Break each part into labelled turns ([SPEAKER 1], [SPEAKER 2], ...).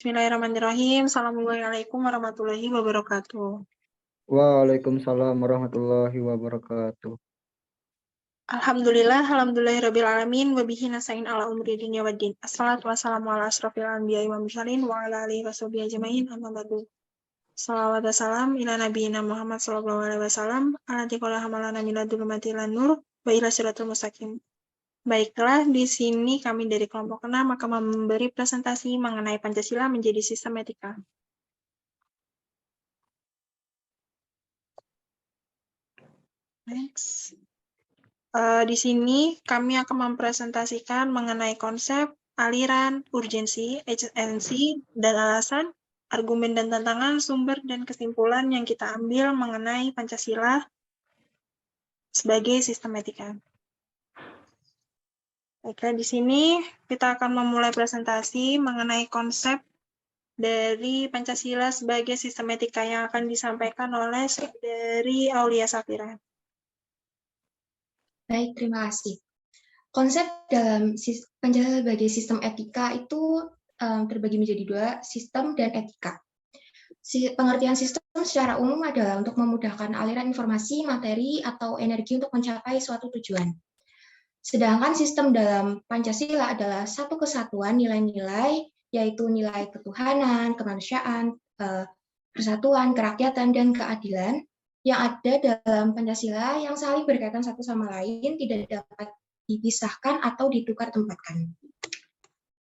[SPEAKER 1] Bismillahirrahmanirrahim. Assalamualaikum warahmatullahi wabarakatuh.
[SPEAKER 2] Waalaikumsalam warahmatullahi wabarakatuh.
[SPEAKER 1] Alhamdulillahirabbil alamin wa bihi nasta'in ala umuri dunya waddin. Assalatu wassalamu ala asrofil anbiya'i wal mursalin wa ala alihi washabihi ajmain amma ba'du. Shalawat wa salam ila nabiyina Muhammad sallallahu alaihi wasallam ala tiqala hamalana min ladulumati lan nur wa ila siratul mustaqim. Baiklah, di sini kami dari kelompok 6 akan memberi presentasi mengenai Pancasila menjadi sistem etika. Next. Di sini kami akan mempresentasikan mengenai konsep, aliran, urgensi, esensi, dan alasan, argumen dan tantangan, sumber dan kesimpulan yang kita ambil mengenai Pancasila sebagai sistem etika. Oke, di sini kita akan memulai presentasi mengenai konsep dari Pancasila sebagai sistem etika yang akan disampaikan oleh Saudari Aulia Safira.
[SPEAKER 3] Baik, terima kasih. Konsep dalam Pancasila sebagai sistem etika itu terbagi menjadi dua, sistem dan etika. Pengertian sistem secara umum adalah untuk memudahkan aliran informasi, materi, atau energi untuk mencapai suatu tujuan. Sedangkan sistem dalam Pancasila adalah satu kesatuan nilai-nilai, yaitu nilai ketuhanan, kemanusiaan, persatuan, kerakyatan, dan keadilan yang ada dalam Pancasila yang saling berkaitan satu sama lain, tidak dapat dipisahkan atau ditukar tempatkan.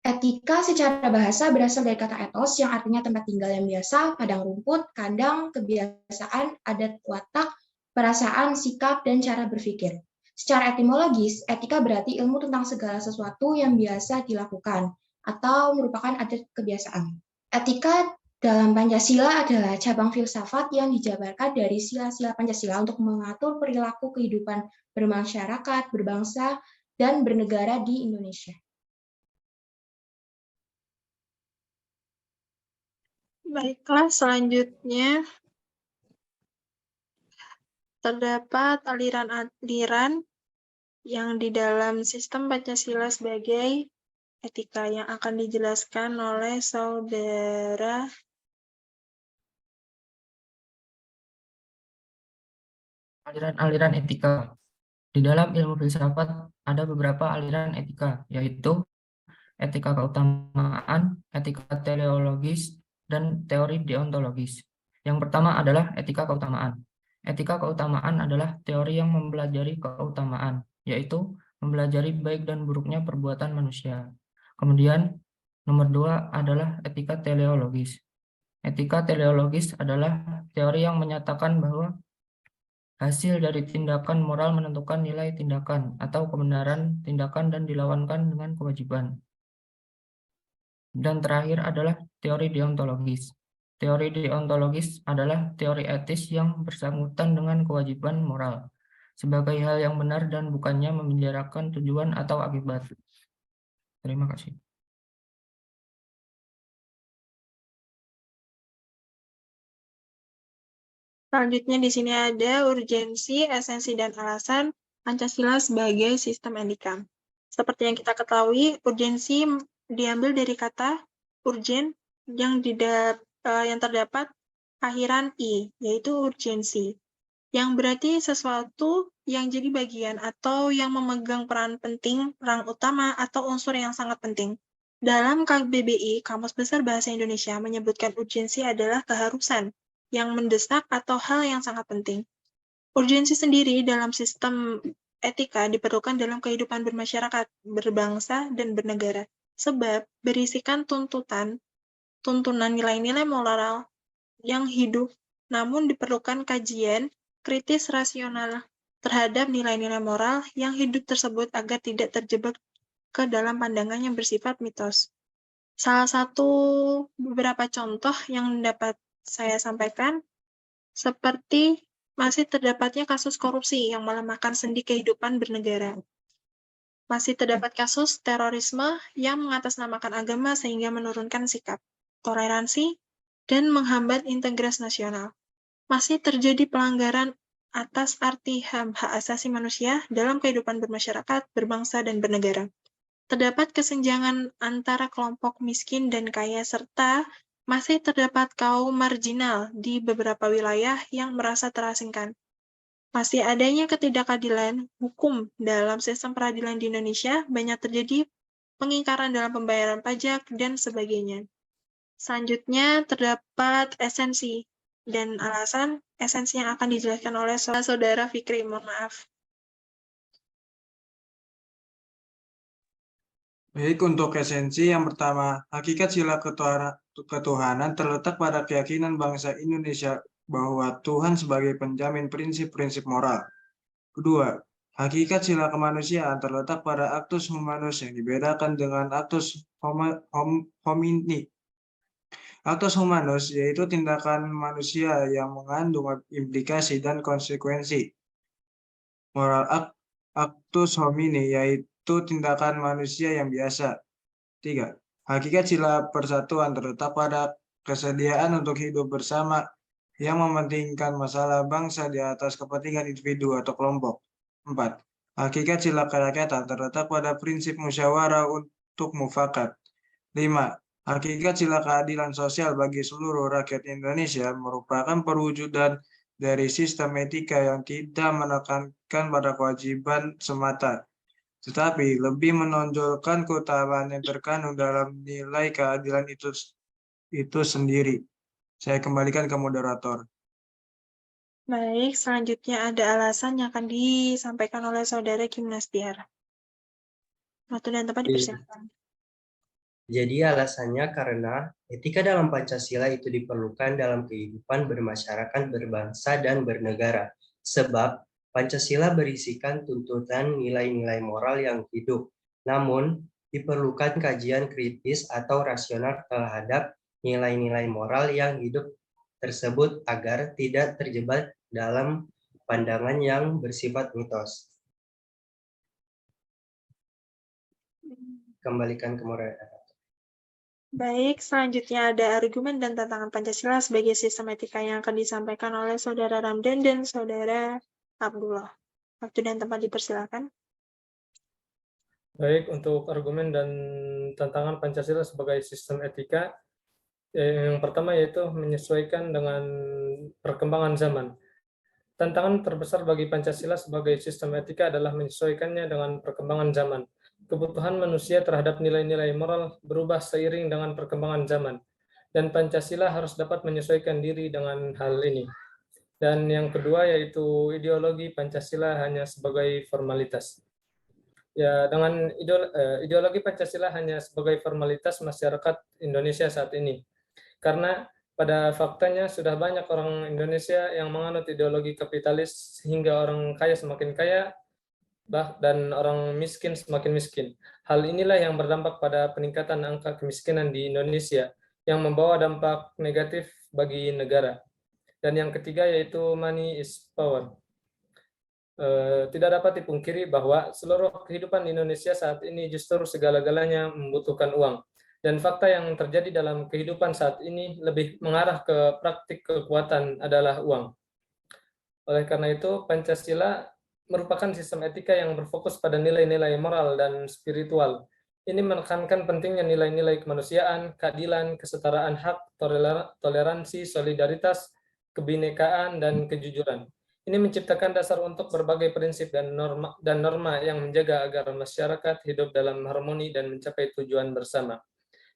[SPEAKER 3] Etika secara bahasa berasal dari kata etos yang artinya tempat tinggal yang biasa, padang rumput, kandang, kebiasaan, adat watak, perasaan, sikap, dan cara berpikir. Secara etimologis, etika berarti ilmu tentang segala sesuatu yang biasa dilakukan atau merupakan adat kebiasaan. Etika dalam Pancasila adalah cabang filsafat yang dijabarkan dari sila-sila Pancasila untuk mengatur perilaku kehidupan bermasyarakat, berbangsa, dan bernegara di Indonesia.
[SPEAKER 1] Baiklah, selanjutnya terdapat aliran-aliran yang di dalam sistem Pancasila sebagai etika yang akan dijelaskan oleh Saudara
[SPEAKER 4] aliran-aliran etika. Di dalam ilmu filsafat ada beberapa aliran etika, yaitu etika keutamaan, etika teleologis, dan teori deontologis. Yang pertama adalah etika keutamaan. Etika keutamaan adalah teori yang mempelajari keutamaan, yaitu mempelajari baik dan buruknya perbuatan manusia. Kemudian, nomor 2 adalah etika teleologis. Etika teleologis adalah teori yang menyatakan bahwa hasil dari tindakan moral menentukan nilai tindakan atau kebenaran tindakan dan dilawankan dengan kewajiban. Dan terakhir adalah teori deontologis. Teori deontologis adalah teori etis yang bersangkutan dengan kewajiban moral, sebagai hal yang benar dan bukannya memenjarakan tujuan atau akibat. Terima kasih.
[SPEAKER 1] Selanjutnya di sini ada urgensi, esensi, dan alasan Pancasila sebagai sistem etika. Seperti yang kita ketahui, urgensi diambil dari kata urgen yang terdapat akhiran i, yaitu urgensi, yang berarti sesuatu yang jadi bagian atau yang memegang peran penting, peran utama, atau unsur yang sangat penting. Dalam KBBI, Kamus Besar Bahasa Indonesia, menyebutkan urgensi adalah keharusan yang mendesak atau hal yang sangat penting. Urgensi sendiri dalam sistem etika diperlukan dalam kehidupan bermasyarakat, berbangsa, dan bernegara, sebab berisikan tuntunan nilai-nilai moral yang hidup, namun diperlukan kajian kritis rasional terhadap nilai-nilai moral yang hidup tersebut agar tidak terjebak ke dalam pandangan yang bersifat mitos. Salah satu beberapa contoh yang dapat saya sampaikan, seperti masih terdapatnya kasus korupsi yang melemahkan sendi kehidupan bernegara. Masih terdapat kasus terorisme yang mengatasnamakan agama sehingga menurunkan sikap toleransi dan menghambat integritas nasional. Masih terjadi pelanggaran atas arti hak asasi manusia dalam kehidupan bermasyarakat, berbangsa, dan bernegara. Terdapat kesenjangan antara kelompok miskin dan kaya, serta masih terdapat kaum marginal di beberapa wilayah yang merasa terasingkan. Masih adanya ketidakadilan hukum dalam sistem peradilan di Indonesia, banyak terjadi pengingkaran dalam pembayaran pajak, dan sebagainya. Selanjutnya, terdapat esensi dan alasan. Esensi yang akan dijelaskan oleh Saudara Fikri, mohon maaf.
[SPEAKER 5] Baik, untuk esensi yang pertama, hakikat sila ketuhanan terletak pada keyakinan bangsa Indonesia bahwa Tuhan sebagai penjamin prinsip-prinsip moral. Kedua, hakikat sila kemanusiaan terletak pada actus humanus yang dibedakan dengan actus homini. Actus humanus yaitu tindakan manusia yang mengandung implikasi dan konsekuensi. Moral actus homini yaitu tindakan manusia yang biasa. 3. Hakikat sila persatuan terletak pada kesediaan untuk hidup bersama yang mementingkan masalah bangsa di atas kepentingan individu atau kelompok. 4. Hakikat sila kerakyatan terletak pada prinsip musyawarah untuk mufakat. 5. Hakikat sila keadilan sosial bagi seluruh rakyat Indonesia merupakan perwujudan dari sistem etika yang tidak menekankan pada kewajiban semata, tetapi lebih menonjolkan keutamaan yang terkandung dalam nilai keadilan itu sendiri. Saya kembalikan ke moderator.
[SPEAKER 1] Baik, selanjutnya ada alasan yang akan disampaikan oleh Saudara Gimnastiar. Waktu dan tempat dipersilakan.
[SPEAKER 6] Jadi alasannya karena etika dalam Pancasila itu diperlukan dalam kehidupan bermasyarakat, berbangsa, dan bernegara. Sebab Pancasila berisikan tuntutan nilai-nilai moral yang hidup. Namun, diperlukan kajian kritis atau rasional terhadap nilai-nilai moral yang hidup tersebut agar tidak terjebak dalam pandangan yang bersifat mitos. Kembalikan ke moderator.
[SPEAKER 1] Baik, selanjutnya ada argumen dan tantangan Pancasila sebagai sistem etika yang akan disampaikan oleh Saudara Ramdan dan Saudara Abdullah. Waktu dan tempat dipersilakan.
[SPEAKER 7] Baik, untuk argumen dan tantangan Pancasila sebagai sistem etika, yang pertama yaitu menyesuaikan dengan perkembangan zaman. Tantangan terbesar bagi Pancasila sebagai sistem etika adalah menyesuaikannya dengan perkembangan zaman. Kebutuhan manusia terhadap nilai-nilai moral berubah seiring dengan perkembangan zaman, dan Pancasila harus dapat menyesuaikan diri dengan hal ini. Dan yang kedua yaitu ideologi Pancasila hanya sebagai formalitas. Ya, dengan ideologi Pancasila hanya sebagai formalitas masyarakat Indonesia saat ini. Karena pada faktanya sudah banyak orang Indonesia yang menganut ideologi kapitalis sehingga orang kaya semakin kaya dan orang miskin semakin miskin. Hal inilah yang berdampak pada peningkatan angka kemiskinan di Indonesia yang membawa dampak negatif bagi negara. Dan yang ketiga yaitu money is power. Tidak dapat dipungkiri bahwa seluruh kehidupan di Indonesia saat ini justru segala-galanya membutuhkan uang. Dan fakta yang terjadi dalam kehidupan saat ini lebih mengarah ke praktik kekuatan adalah uang. Oleh karena itu, Pancasila merupakan sistem etika yang berfokus pada nilai-nilai moral dan spiritual. Ini menekankan pentingnya nilai-nilai kemanusiaan, keadilan, kesetaraan hak, toleransi, solidaritas, kebinekaan, dan kejujuran. Ini menciptakan dasar untuk berbagai prinsip dan norma yang menjaga agar masyarakat hidup dalam harmoni dan mencapai tujuan bersama.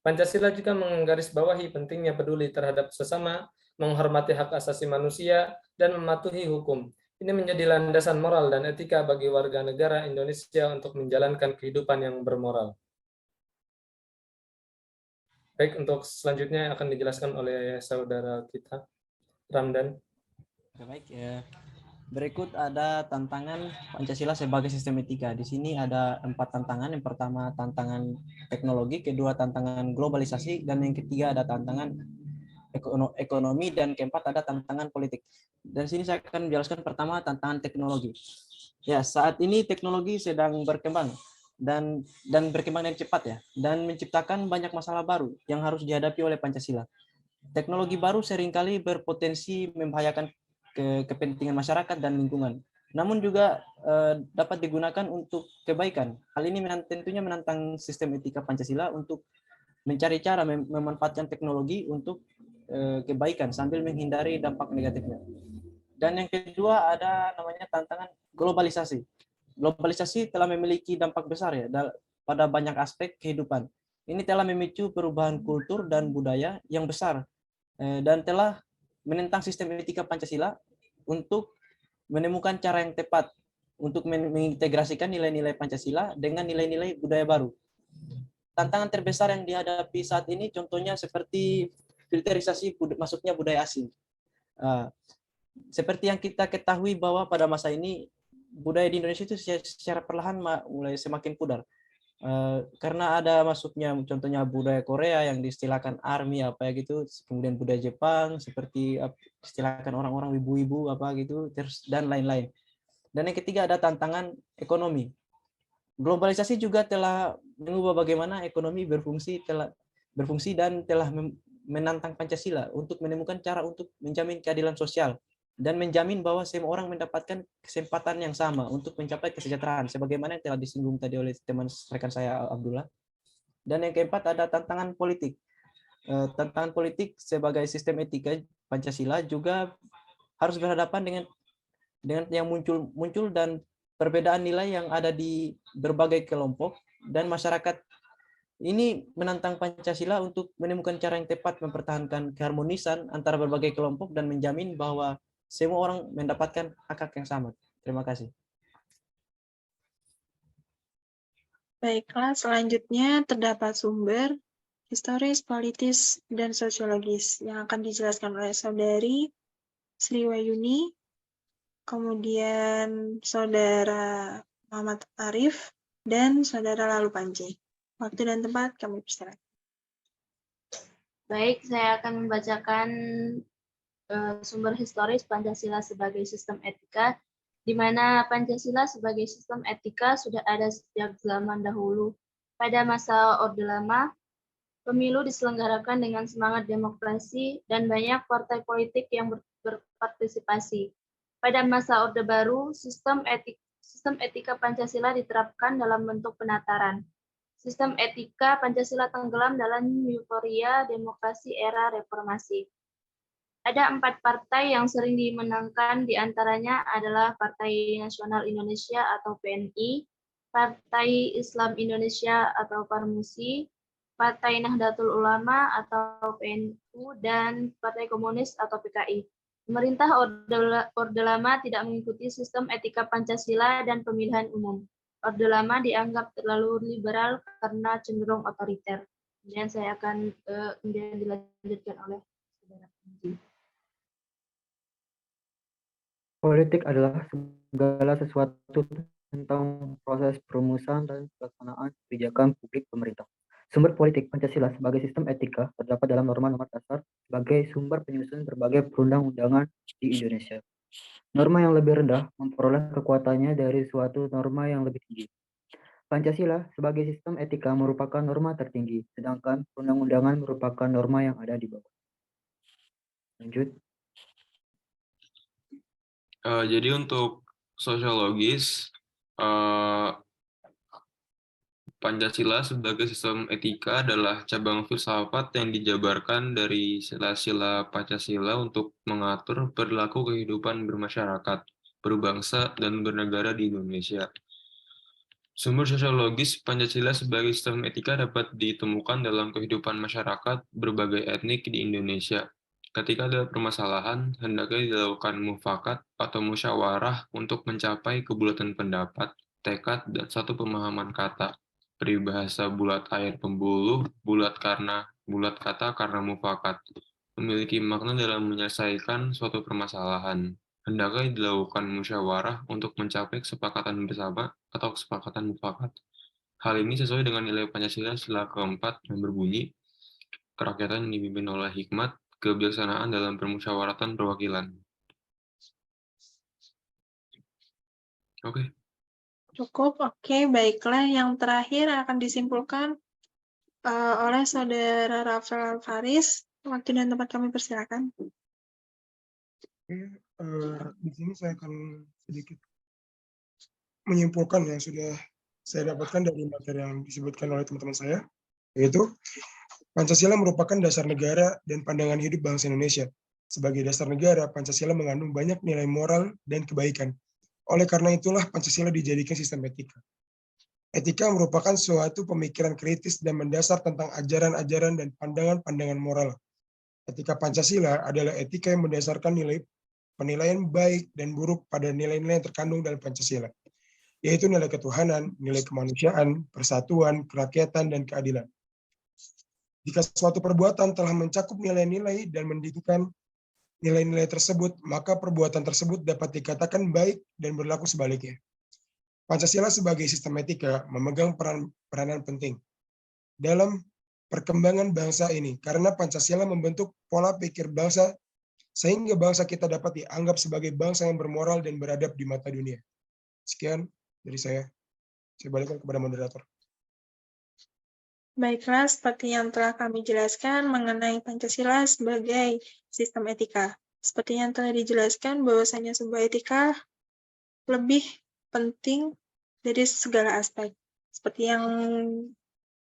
[SPEAKER 7] Pancasila juga menggarisbawahi pentingnya peduli terhadap sesama, menghormati hak asasi manusia, dan mematuhi hukum. Ini menjadi landasan moral dan etika bagi warga negara Indonesia untuk menjalankan kehidupan yang bermoral. Baik, untuk selanjutnya akan dijelaskan oleh saudara kita, Ramdan.
[SPEAKER 8] Baik, ya. Berikut ada tantangan Pancasila sebagai sistem etika. Di sini ada 4 tantangan. Yang pertama tantangan teknologi, kedua tantangan globalisasi, dan yang ketiga ada tantangan ekonomi, dan keempat ada tantangan politik. Dan sini saya akan menjelaskan pertama tantangan teknologi. Ya, saat ini teknologi sedang berkembang dan berkembang dengan cepat ya, dan menciptakan banyak masalah baru yang harus dihadapi oleh Pancasila. Teknologi baru seringkali berpotensi membahayakan kepentingan masyarakat dan lingkungan. namun juga dapat digunakan untuk kebaikan. Hal ini tentunya menantang sistem etika Pancasila untuk mencari cara memanfaatkan teknologi untuk kebaikan sambil menghindari dampak negatifnya. Dan yang kedua ada namanya tantangan globalisasi. Globalisasi telah memiliki dampak besar ya pada banyak aspek kehidupan. Ini telah memicu perubahan kultur dan budaya yang besar dan telah menentang sistem etika Pancasila untuk menemukan cara yang tepat untuk mengintegrasikan nilai-nilai Pancasila dengan nilai-nilai budaya baru. Tantangan terbesar yang dihadapi saat ini contohnya seperti filterisasi masuknya budaya asing. Seperti yang kita ketahui bahwa pada masa ini budaya di Indonesia itu secara perlahan mulai semakin pudar. Karena ada masuknya contohnya budaya Korea yang diistilahkan ARMY apa ya gitu, kemudian budaya Jepang seperti istilahkan orang-orang wibu-wibu apa gitu, dan lain-lain. Dan yang ketiga ada tantangan ekonomi. Globalisasi juga telah mengubah bagaimana ekonomi berfungsi dan telah menantang Pancasila untuk menemukan cara untuk menjamin keadilan sosial dan menjamin bahwa semua orang mendapatkan kesempatan yang sama untuk mencapai kesejahteraan sebagaimana yang telah disinggung tadi oleh teman rekan saya Abdullah. Dan yang keempat ada tantangan politik. Tantangan politik sebagai sistem etika Pancasila juga harus berhadapan dengan yang muncul dan perbedaan nilai yang ada di berbagai kelompok dan masyarakat. Ini menantang Pancasila untuk menemukan cara yang tepat mempertahankan keharmonisan antara berbagai kelompok dan menjamin bahwa semua orang mendapatkan hak-hak yang sama. Terima kasih.
[SPEAKER 1] Baiklah, selanjutnya terdapat sumber historis, politis, dan sosiologis yang akan dijelaskan oleh Saudari Sri Wayuni, kemudian Saudara Muhammad Arif, dan Saudara Lalu Panji. Waktu dan tempat kami persilakan.
[SPEAKER 9] Baik, saya akan membacakan sumber historis Pancasila sebagai sistem etika, di mana Pancasila sebagai sistem etika sudah ada sejak zaman dahulu. Pada masa Orde Lama, pemilu diselenggarakan dengan semangat demokrasi dan banyak partai politik yang berpartisipasi. Pada masa Orde Baru, sistem etika Pancasila diterapkan dalam bentuk penataran. Sistem etika Pancasila tenggelam dalam euforia demokrasi era reformasi. Ada 4 partai yang sering dimenangkan, diantaranya adalah Partai Nasional Indonesia atau PNI, Partai Islam Indonesia atau PARMUSI, Partai Nahdlatul Ulama atau PNU, dan Partai Komunis atau PKI. Pemerintah Orde Lama tidak mengikuti sistem etika Pancasila dan pemilihan umum. Orde Lama dianggap terlalu liberal karena cenderung otoriter. Kemudian saya akan dilanjutkan oleh Saudara Panji.
[SPEAKER 2] Politik adalah segala sesuatu tentang proses perumusan dan pelaksanaan kebijakan publik pemerintah. Sumber politik Pancasila sebagai sistem etika terdapat dalam norma-norma dasar sebagai sumber penyusun berbagai perundang-undangan di Indonesia. Norma yang lebih rendah memperoleh kekuatannya dari suatu norma yang lebih tinggi. Pancasila sebagai sistem etika merupakan norma tertinggi, sedangkan perundang-undangan merupakan norma yang ada di bawah. Lanjut.
[SPEAKER 10] Jadi untuk sosiologis, Pancasila sebagai sistem etika adalah cabang filsafat yang dijabarkan dari sila-sila Pancasila untuk mengatur perilaku kehidupan bermasyarakat, berbangsa, dan bernegara di Indonesia. Sumber sosiologis Pancasila sebagai sistem etika dapat ditemukan dalam kehidupan masyarakat berbagai etnik di Indonesia. Ketika ada permasalahan, hendaknya dilakukan mufakat atau musyawarah untuk mencapai kebulatan pendapat, tekad, dan satu pemahaman kata. Peribahasa bulat air pembuluh, bulat kata karena mufakat. Memiliki makna dalam menyelesaikan suatu permasalahan. Hendaknya dilakukan musyawarah untuk mencapai kesepakatan bersama atau kesepakatan mufakat. Hal ini sesuai dengan nilai Pancasila sila keempat yang berbunyi, kerakyatan yang dipimpin oleh hikmat, kebijaksanaan dalam permusyawaratan perwakilan. Oke.
[SPEAKER 1] Cukup, oke, baiklah. Yang terakhir akan disimpulkan oleh Saudara Rafael Faris. Waktu dan tempat kami persilakan.
[SPEAKER 5] Di sini saya akan sedikit
[SPEAKER 11] menyimpulkan yang sudah saya dapatkan dari materi yang disebutkan oleh teman-teman saya, yaitu Pancasila merupakan dasar negara dan pandangan hidup bangsa Indonesia. Sebagai dasar negara, Pancasila mengandung banyak nilai moral dan kebaikan. Oleh karena itulah Pancasila dijadikan sistem etika. Etika merupakan suatu pemikiran kritis dan mendasar tentang ajaran-ajaran dan pandangan-pandangan moral. Etika Pancasila adalah etika yang mendasarkan penilaian baik dan buruk pada nilai-nilai yang terkandung dalam Pancasila, yaitu nilai ketuhanan, nilai kemanusiaan, persatuan, kerakyatan, dan keadilan. Jika suatu perbuatan telah mencakup nilai-nilai dan mendirikan nilai-nilai tersebut, maka perbuatan tersebut dapat dikatakan baik dan berlaku sebaliknya. Pancasila sebagai sistem etika memegang peranan penting dalam perkembangan bangsa ini, karena Pancasila membentuk pola pikir bangsa sehingga bangsa kita dapat dianggap sebagai bangsa yang bermoral dan beradab di mata dunia. Sekian dari saya. Saya balikkan kepada moderator.
[SPEAKER 1] Baiklah, seperti yang telah kami jelaskan mengenai Pancasila sebagai sistem etika. Seperti yang telah dijelaskan bahwasanya sebuah etika lebih penting dari segala aspek. Seperti yang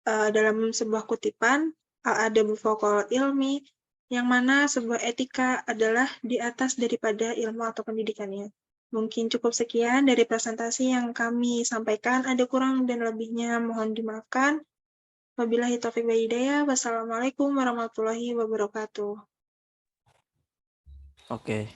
[SPEAKER 1] dalam sebuah kutipan, al-adabu fawqal ilmi, yang mana sebuah etika adalah di atas daripada ilmu atau pendidikannya. Mungkin cukup sekian dari presentasi yang kami sampaikan. Ada kurang dan lebihnya mohon dimaafkan. Wabillahi taufiq wal hidayah. Wassalamualaikum warahmatullahi wabarakatuh.
[SPEAKER 8] Oke.